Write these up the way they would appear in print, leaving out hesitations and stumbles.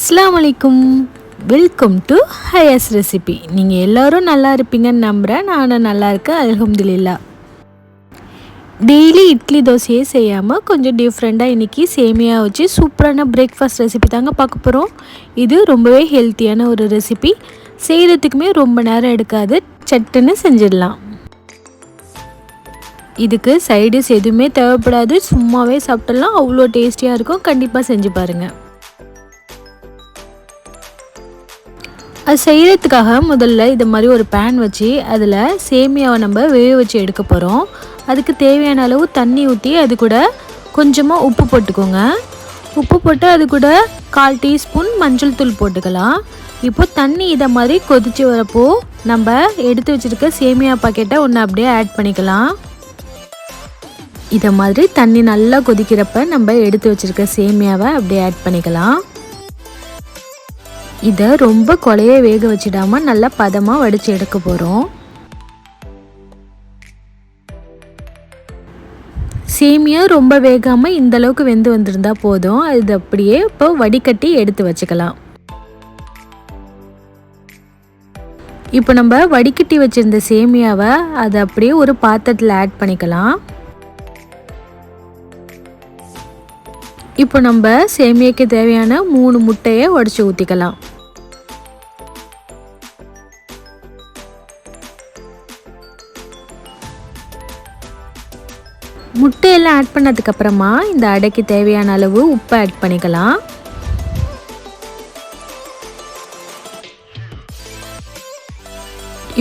அஸ்ஸலாமு அலைக்கும். Welcome to Hayas recipe. நீங்கள் எல்லோரும் நல்லா இருப்பீங்கன்னு நம்புகிறேன். நானும் நல்லா இருக்கேன், அல்ஹம்துலில்லாஹ். டெய்லி இட்லி தோசையே செய்யாமல் கொஞ்சம் டிஃப்ரெண்ட்டாக இன்றைக்கி சேமியா வச்சு சூப்பரான பிரேக்ஃபாஸ்ட் ரெசிபி தாங்க பார்க்க போகிறோம். இது ரொம்பவே ஹெல்த்தியான ஒரு ரெசிபி. செய்கிறதுக்குமே ரொம்ப நேரம் எடுக்காது, சட்டுன்னு செஞ்சிடலாம். இதுக்கு சைடிஷ் எதுவுமே தேவைப்படாது, சும்மாவே சாப்பிட்றலாம். அவ்வளோ டேஸ்டியாக இருக்கும். கண்டிப்பாக செஞ்சு பாருங்கள். அது செய்கிறதுக்காக முதல்ல இது மாதிரி ஒரு பேன் வச்சு அதில் சேமியாவை நம்ம வேக வச்சு எடுக்க போகிறோம். அதுக்கு தேவையான அளவு தண்ணி ஊற்றி அது கூட கொஞ்சமாக உப்பு போட்டுக்கோங்க. உப்பு போட்டு அது கூட 1/4 டீஸ்பூன் மஞ்சள் தூள் போட்டுக்கலாம். இப்போ தண்ணி இதை மாதிரி கொதித்து வரப்போ நம்ம எடுத்து வச்சுருக்க சேமியா பாக்கெட்டை ஒன்று அப்படியே ஆட் பண்ணிக்கலாம். இதை மாதிரி தண்ணி நல்லா கொதிக்கிறப்ப நம்ம எடுத்து வச்சுருக்க சேமியாவை அப்படியே ஆட் பண்ணிக்கலாம். இதை ரொம்ப கொலைய வேக வச்சிடாமல் நல்லா பதமாக வடித்து எடுக்க போகிறோம். சேமியா ரொம்ப வேகாமல் இந்த அளவுக்கு வெந்து வந்திருந்தா போதும். அது அப்படியே இப்போ வடிகட்டி எடுத்து வச்சுக்கலாம். இப்போ நம்ம வடிகட்டி வச்சிருந்த சேமியாவை அதை அப்படியே ஒரு பாத்திரத்தில் ஆட் பண்ணிக்கலாம். இப்போ நம்ம சேமியாக்கு தேவையான 3 முட்டையை உடைச்சி ஊற்றிக்கலாம். முட்டையெல்லாம் ஆட் பண்ணதுக்கப்புறமா இந்த அடைக்கு தேவையான அளவு உப்பை ஆட் பண்ணிக்கலாம்.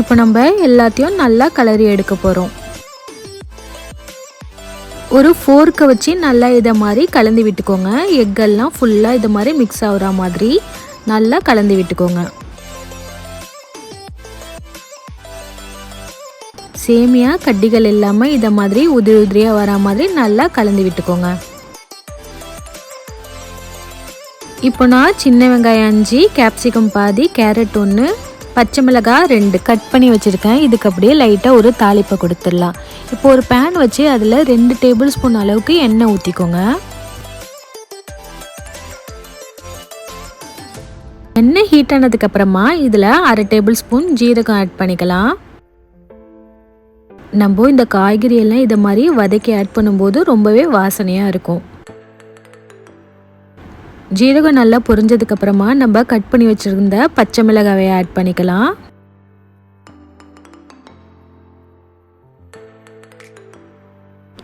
இப்போ நம்ம எல்லாத்தையும் நல்லா கலரி எடுக்க போகிறோம். ஒரு ஃபோர்க்கை வச்சு நல்லா இதை மாதிரி கலந்து விட்டுக்கோங்க. எக்கெல்லாம் ஃபுல்லாக இது மாதிரி மிக்ஸ் ஆகிற மாதிரி நல்லா கலந்து விட்டுக்கோங்க. சேமியா கட்டிகள் இல்லாமல் இதை மாதிரி உதிரி உதிரியாக வர மாதிரி நல்லா கலந்து விட்டுக்கோங்க. இப்போ நான் சின்ன வெங்காயம் 5, கேப்சிகம் பாதி, கேரட் 1, பச்சை மிளகாய் 2 கட் பண்ணி வச்சுருக்கேன். இதுக்கு அப்படியே லைட்டாக ஒரு தாளிப்பை கொடுத்துடலாம். இப்போ ஒரு பேன் வச்சு அதில் 2 டேபிள் ஸ்பூன் அளவுக்கு எண்ணெய் ஊற்றிக்கோங்க. எண்ணெய் ஹீட் ஆனதுக்கப்புறமா இதில் 1/2 டேபிள் ஸ்பூன் ஜீரகம் ஆட் பண்ணிக்கலாம். நம்ம இந்த காய்கறியெல்லாம் இதை மாதிரி வதக்கி ஆட் பண்ணும்போது ரொம்பவே வாசனையாக இருக்கும். ஜீரகம் நல்லா பொரிஞ்சதுக்கப்புறமா நம்ம கட் பண்ணி வச்சுருந்த பச்சை மிளகாயை ஆட் பண்ணிக்கலாம்.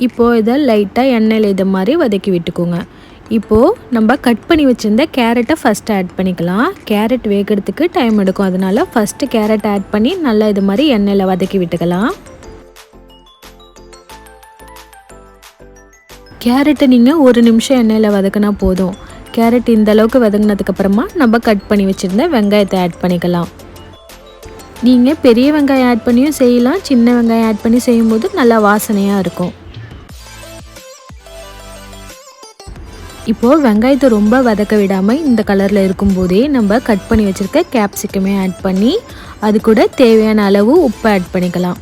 இப்போது இதை லைட்டாக எண்ணெயில் இதை மாதிரி வதக்கி விட்டுக்கோங்க. இப்போது நம்ம கட் பண்ணி வச்சுருந்த கேரட்டை ஃபஸ்ட்டு ஆட் பண்ணிக்கலாம். கேரட் வேகிறதுக்கு டைம் எடுக்கும், அதனால ஃபஸ்ட்டு கேரட் ஆட் பண்ணி நல்லா இது மாதிரி எண்ணெயில் வதக்கி விட்டுக்கலாம். கேரட்டை நீங்கள் 1 நிமிஷம் எண்ணெயில் வதக்கினா போதும். கேரட் இந்த அளவுக்கு வதங்கினதுக்கப்புறமா நம்ம கட் பண்ணி வச்சுருந்த வெங்காயத்தை ஆட் பண்ணிக்கலாம். நீங்கள் பெரிய வெங்காயம் ஆட் பண்ணியும் செய்யலாம், சின்ன வெங்காயம் ஆட் பண்ணி செய்யும்போது நல்லா வாசனையாக இருக்கும். இப்போது வெங்காயத்தை ரொம்ப வதக்க விடாமல் இந்த கலரில் இருக்கும்போதே நம்ம கட் பண்ணி வச்சுருக்க கேப்சிகமே ஆட் பண்ணி அது கூட தேவையான அளவு உப்பு ஆட் பண்ணிக்கலாம்.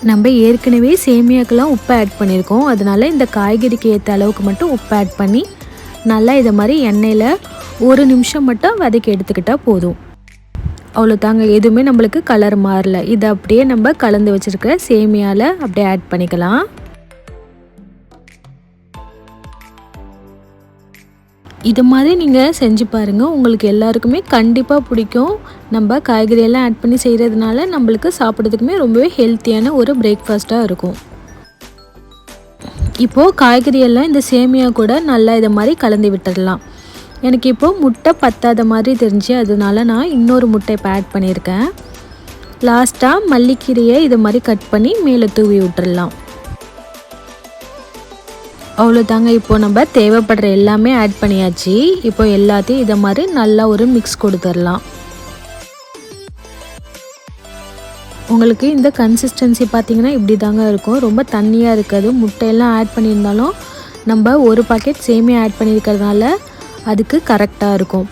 நம்ம ஏற்கனவே சேமியாக்கெல்லாம் உப்பு ஆட் பண்ணியிருக்கோம், அதனால இந்த காய்கறிக்கு ஏற்ற அளவுக்கு மட்டும் உப்பு ஆட் பண்ணி நல்லா இதை மாதிரி எண்ணெயில் 1 நிமிஷம் மட்டும் வதக்கி எடுத்துக்கிட்டால் போதும். அவ்வளோ தாங்க, எதுவுமே நம்மளுக்கு கலர் மாறல. இதை அப்படியே நம்ம கலந்து வச்சுருக்கிற சேமியாவில் அப்படியே ஆட் பண்ணிக்கலாம். இது மாதிரி நீங்கள் செஞ்சு பாருங்கள், உங்களுக்கு எல்லாருக்குமே கண்டிப்பாக பிடிக்கும். நம்ம காய்கறியெல்லாம் ஆட் பண்ணி செய்கிறதுனால நம்மளுக்கு சாப்பிட்றதுக்குமே ரொம்பவே ஹெல்த்தியான ஒரு பிரேக்ஃபாஸ்ட்டாக இருக்கும். இப்போது காய்கறியெல்லாம் இந்த சேமியா கூட நல்லா இதை மாதிரி கலந்து விட்டுடலாம். எனக்கு இப்போது முட்டை பத்தாத மாதிரி தெரிஞ்சு, அதனால நான் இன்னொரு முட்டை இப்போ ஆட் பண்ணியிருக்கேன். லாஸ்ட்டாக மல்லிக்கீரையை இது மாதிரி கட் பண்ணி மேலே தூவி விட்டுடலாம். அவ்வளோதாங்க, இப்போது நம்ம தேவைப்படுற எல்லாமே ஆட் பண்ணியாச்சு. இப்போ எல்லாத்தையும் இதை மாதிரி நல்லா ஒரு மிக்ஸ் கொடுத்துடலாம். உங்களுக்கு இந்த கன்சிஸ்டன்சி பார்த்திங்கன்னா இப்படி தாங்க இருக்கும், ரொம்ப தண்ணியாக இருக்காது. முட்டையெல்லாம் ஆட் பண்ணியிருந்தாலும் நம்ம ஒரு பாக்கெட் சேமியா ஆட் பண்ணியிருக்கிறதுனால அதுக்கு கரெக்டாக இருக்கும்.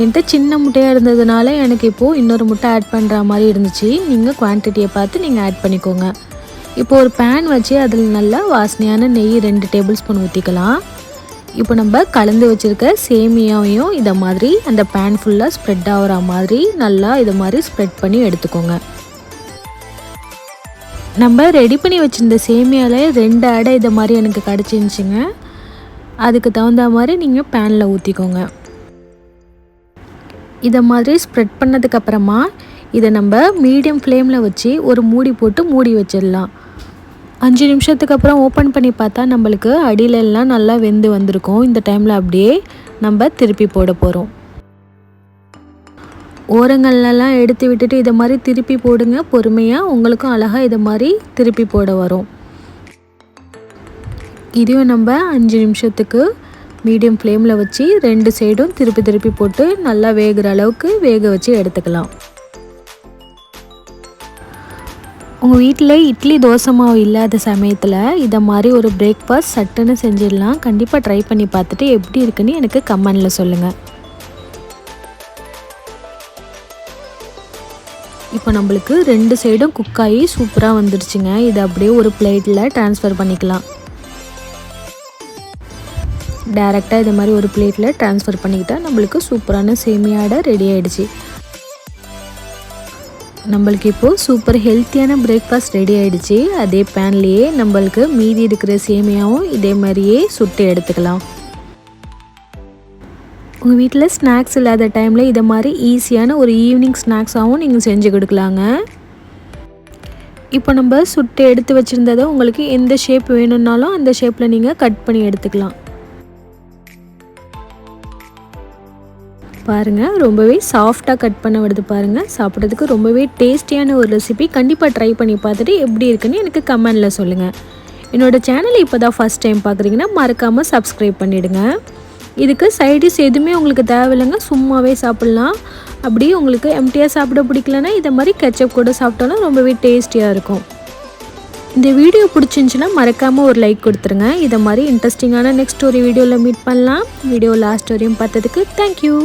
என்கிட்ட சின்ன முட்டையாக இருந்ததுனால எனக்கு இப்போது இன்னொரு முட்டை ஆட் பண்ணுற மாதிரி இருந்துச்சு. நீங்கள் குவான்டிட்டியை பார்த்து நீங்கள் ஆட் பண்ணிக்கோங்க. இப்போ ஒரு பேன் வச்சு அதில் நல்லா வாசனையான நெய் 2 டேபிள் ஸ்பூன் ஊற்றிக்கலாம். இப்போ நம்ம கலந்து வச்சுருக்க சேமியாவையும் இதை மாதிரி அந்த பேன் ஃபுல்லாக ஸ்ப்ரெட் ஆகிற மாதிரி நல்லா இதை மாதிரி ஸ்ப்ரெட் பண்ணி எடுத்துக்கோங்க. நம்ம ரெடி பண்ணி வச்சுருந்த சேமியாவில் 2 அடை இதை மாதிரி எனக்கு கிடச்சிருந்துச்சிங்க. அதுக்கு தகுந்த மாதிரி நீங்கள் பேனில் ஊற்றிக்கோங்க. இதை மாதிரி ஸ்ப்ரெட் பண்ணதுக்கப்புறமா இதை நம்ம மீடியம் ஃப்ளேமில் வச்சு ஒரு மூடி போட்டு மூடி வச்சிடலாம். 5 நிமிஷத்துக்கு அப்புறம் ஓப்பன் பண்ணி பார்த்தா நம்மளுக்கு அடியிலெல்லாம் நல்லா வெந்து வந்திருக்கும். இந்த டைமில் அப்படியே நம்ம திருப்பி போட போகிறோம். ஓரங்கள்லாம் எடுத்து விட்டுட்டு இதை மாதிரி திருப்பி போடுங்க. பொறுமையாக உங்களுக்கும் அழகாக இதை மாதிரி திருப்பி போட வரும். இதையும் நம்ம 5 நிமிஷத்துக்கு மீடியம் ஃப்ளேமில் வச்சு 2 சைடும் திருப்பி போட்டு நல்லா வேகிற அளவுக்கு வேக வச்சு எடுத்துக்கலாம். உங்கள் வீட்டில் இட்லி தோசை மாவு இல்லாத சமயத்தில் இதை மாதிரி ஒரு பிரேக்ஃபாஸ்ட் சட்டுன்னு செஞ்சிடலாம். கண்டிப்பாக ட்ரை பண்ணி பார்த்துட்டு எப்படி இருக்குன்னு எனக்கு கமெண்டில் சொல்லுங்கள். இப்போ நம்மளுக்கு 2 சைடும் குக் ஆகி சூப்பராக வந்துடுச்சுங்க. இதை அப்படியே ஒரு பிளேட்டில் ட்ரான்ஸ்ஃபர் பண்ணிக்கலாம். டைரெக்டாக இது மாதிரி ஒரு பிளேட்டில் ட்ரான்ஸ்ஃபர் பண்ணிக்கிட்டால் நம்மளுக்கு சூப்பரான சேமியா அடை ரெடி ஆகிடுச்சு. நம்மளுக்கு இப்போது சூப்பர் ஹெல்த்தியான பிரேக்ஃபாஸ்ட் ரெடி ஆகிடுச்சு. அதே பேன்லேயே நம்மளுக்கு மீதி இருக்கிற சேமியாவும் இதே மாதிரியே சுட்டு எடுத்துக்கலாம். உங்கள் வீட்டில் ஸ்நாக்ஸ் இல்லாத டைமில் இதை மாதிரி ஈஸியான ஒரு ஈவினிங் ஸ்நாக்ஸாகவும் நீங்கள் செஞ்சு கொடுக்கலாங்க. இப்போ நம்ம சுட்டு எடுத்து வச்சுருந்ததை உங்களுக்கு எந்த ஷேப் வேணும்னாலும் அந்த ஷேப்பில் நீங்கள் கட் பண்ணி எடுத்துக்கலாம். பாருங்கள், ரொம்பவே சாஃப்டாக கட் பண்ண வருது பாருங்கள். சாப்பிட்றதுக்கு ரொம்பவே டேஸ்டியான ஒரு ரெசிபி. கண்டிப்பாக ட்ரை பண்ணி பார்த்துட்டு எப்படி இருக்குன்னு எனக்கு கமெண்டில் சொல்லுங்கள். என்னோடய சேனலை இப்போ தான் ஃபஸ்ட் டைம் பார்க்குறீங்கன்னா மறக்காமல் சப்ஸ்கிரைப் பண்ணிவிடுங்க. இதுக்கு சைடிஷ் எதுவுமே உங்களுக்கு தேவையில்லைங்க, சும்மாவே சாப்பிட்லாம். அப்படியே உங்களுக்கு எம்டியாக சாப்பிட பிடிக்கலன்னா இதை மாதிரி கெச்சப் கூட சாப்பிட்டோன்னா ரொம்பவே டேஸ்டியாக இருக்கும். இந்த வீடியோ பிடிச்சிருந்துச்சின்னா மறக்காமல் ஒரு லைக் கொடுத்துருங்க. இதை மாதிரி இன்ட்ரெஸ்டிங்கான நெக்ஸ்ட் ஒரு வீடியோவில் மீட் பண்ணலாம். வீடியோ லாஸ்ட் வரையும் பார்த்ததுக்கு தேங்க்யூ.